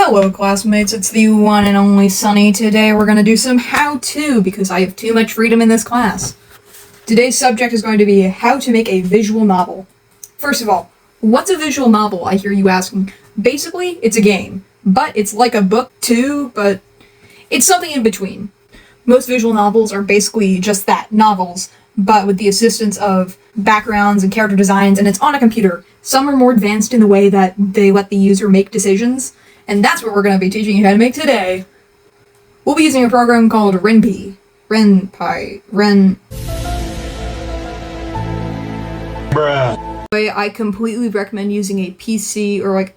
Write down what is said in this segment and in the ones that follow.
Hello classmates, it's the one and only Sunny. Today we're going to do some how-to because I have too much freedom in this class. Today's subject is going to be how to make a visual novel. First of all, what's a visual novel, I hear you asking? Basically, it's a game, but it's like a book too, but it's something in between. Most visual novels are basically just that, novels, but with the assistance of backgrounds and character designs, and it's on a computer. Some are more advanced in the way that they let the user make decisions, and that's what we're going to be teaching you how to make today. We'll be using a program called RenPy. Bruh. I completely recommend using a PC or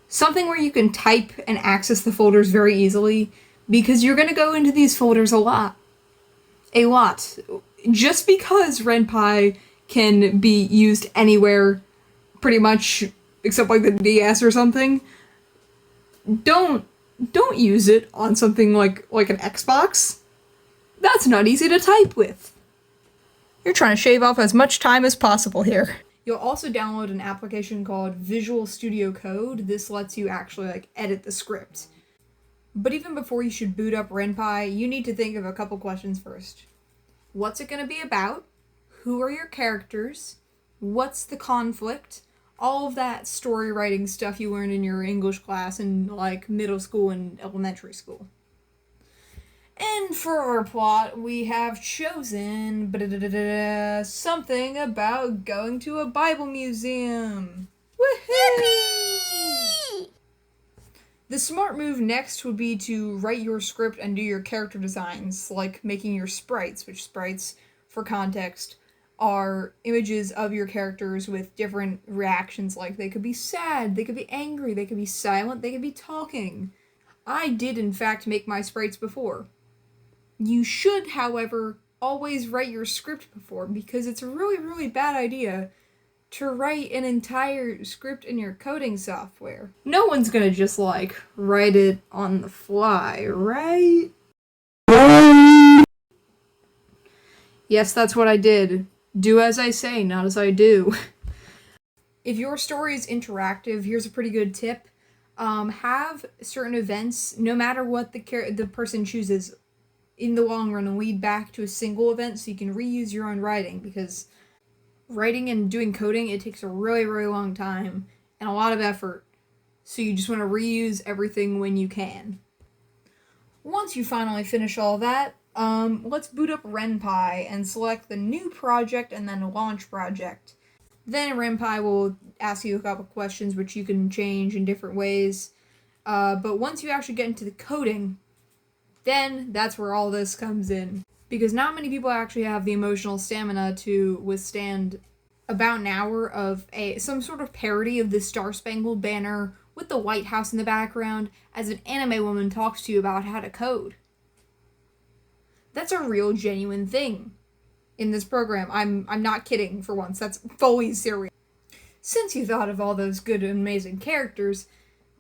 something where you can type and access the folders very easily, because you're going to go into these folders a lot. Just because RenPy can be used anywhere, pretty much, except the DS or something, don't use it on something like an Xbox. That's not easy to type with. You're trying to shave off as much time as possible here. You'll also download an application called Visual Studio Code. This lets you actually edit the script. But even before you should boot up RenPy, you need to think of a couple questions first. What's it going to be about? Who are your characters? What's the conflict? All of that story writing stuff you learned in your English class in middle school and elementary school. And for our plot, we have chosen something about going to a Bible museum. Woohoo! The smart move next would be to write your script and do your character designs, like making your sprites, which sprites, for context, are images of your characters with different reactions, like they could be sad, they could be angry, they could be silent, they could be talking. I did in fact make my sprites before. You should, however, always write your script before, because it's a really, really bad idea to write an entire script in your coding software. No one's gonna just write it on the fly, right? Yes, that's what I did. Do as I say, not as I do. If your story is interactive, here's a pretty good tip. Have certain events, no matter what the person chooses, in the long run lead back to a single event so you can reuse your own writing, because writing and doing coding, it takes a really, really long time and a lot of effort, so you just want to reuse everything when you can. Once you finally finish all that, let's boot up RenPy and select the new project and then launch project. Then RenPy will ask you a couple questions which you can change in different ways, but once you actually get into the coding, then that's where all this comes in. Because not many people actually have the emotional stamina to withstand about an hour of some sort of parody of the Star-Spangled Banner with the White House in the background as an anime woman talks to you about how to code. That's a real, genuine thing in this program. I'm not kidding for once. That's fully serious. Since you thought of all those good and amazing characters,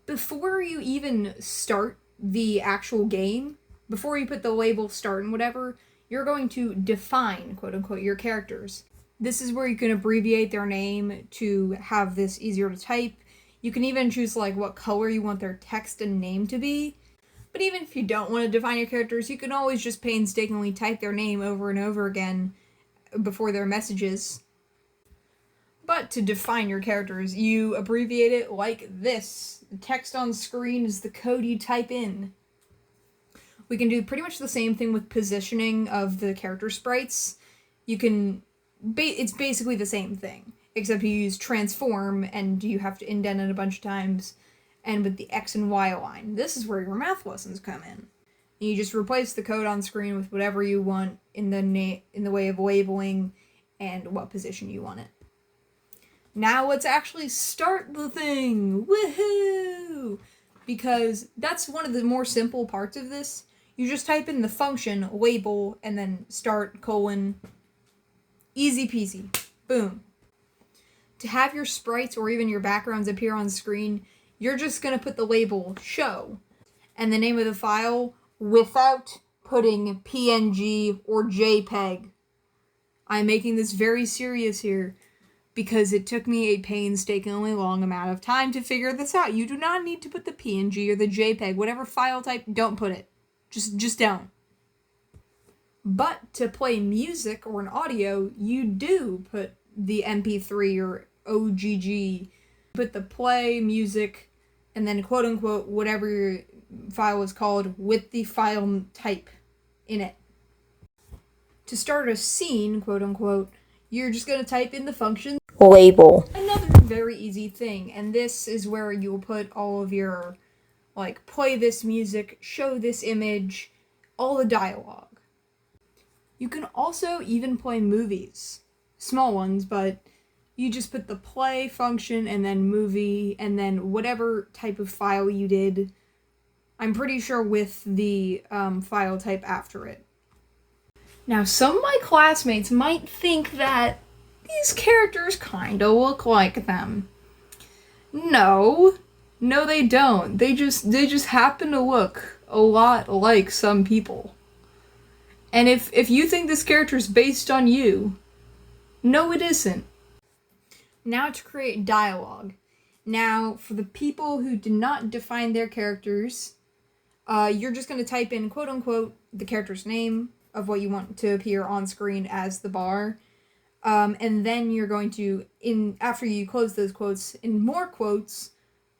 before you even start the actual game, before you put the label start and whatever, you're going to define, quote-unquote, your characters. This is where you can abbreviate their name to have this easier to type. You can even choose what color you want their text and name to be. But even if you don't want to define your characters, you can always just painstakingly type their name over and over again before their messages. But to define your characters, you abbreviate it like this. The text on screen is the code you type in. We can do pretty much the same thing with positioning of the character sprites. It's basically the same thing, except you use transform and you have to indent it a bunch of times, and with the X and Y line. This is where your math lessons come in. And you just replace the code on screen with whatever you want in the way of labeling and what position you want it. Now let's actually start the thing! Woohoo! Because that's one of the more simple parts of this. You just type in the function, label, and then start, colon, easy peasy, boom. To have your sprites or even your backgrounds appear on screen, you're just going to put the label show and the name of the file without putting PNG or JPEG. I'm making this very serious here. because it took me a painstakingly long amount of time to figure this out. You do not need to put the PNG or the JPEG, whatever file type, don't put it. Just don't. But to play music or an audio, you do put the MP3 or OGG, put the play, music, and then quote unquote whatever your file is called with the file type in it. To start a scene, quote unquote, you're just going to type in the function label. Another very easy thing, and this is where you'll put all of your, like, play this music, show this image, all the dialogue. You can also even play movies. Small ones, but you just put the play function and then movie and then whatever type of file you did. I'm pretty sure with the file type after it. Now, some of my classmates might think that these characters kinda look like them. No, they don't. They just happen to look a lot like some people. And if you think this character's based on you, no, it isn't. Now to create dialogue. Now, for the people who did not define their characters, you're just going to type in quote unquote the character's name of what you want to appear on screen as the bar. And then you're going to, after you close those quotes, in more quotes,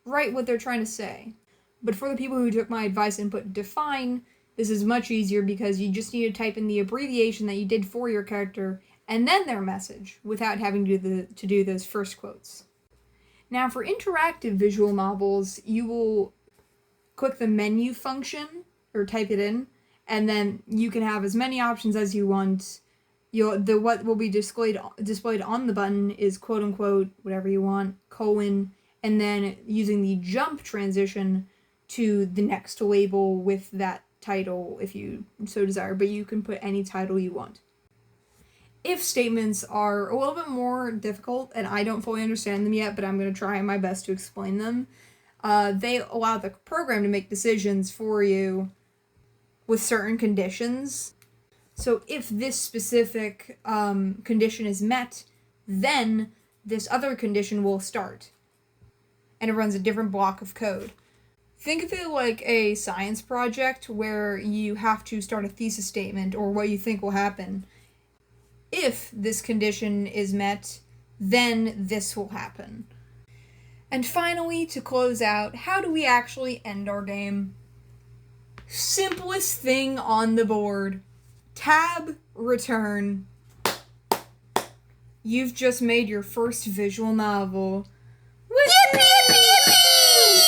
write what they're trying to say. But for the people who took my advice and put define, this is much easier because you just need to type in the abbreviation that you did for your character and then their message without having to do those first quotes. Now for interactive visual novels, you will click the menu function or type it in, and then you can have as many options as you want. What will be displayed on the button is quote unquote whatever you want, colon, and then using the jump transition to the next label with that title if you so desire, but you can put any title you want. If statements are a little bit more difficult, and I don't fully understand them yet, but I'm going to try my best to explain them, they allow the program to make decisions for you with certain conditions. So if this specific condition is met, then this other condition will start. And it runs a different block of code. Think of it like a science project where you have to start a thesis statement or what you think will happen. If this condition is met, then this will happen. And finally, to close out, how do we actually end our game? Simplest thing on the board. Tab, return. You've just made your first visual novel.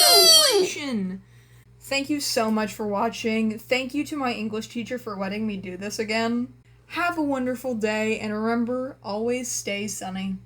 Celebration! Thank you so much for watching. Thank you to my English teacher for letting me do this again. Have a wonderful day, and remember, always stay sunny.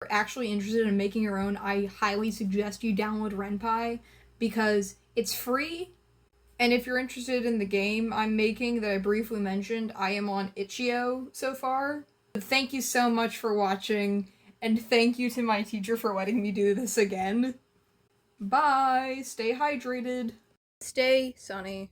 Actually interested in making your own, I highly suggest you download RenPy because it's free, and if you're interested in the game I'm making that I briefly mentioned, I am on itch.io so far. Thank you so much for watching, and thank you to my teacher for letting me do this again. Bye! Stay hydrated. Stay sunny.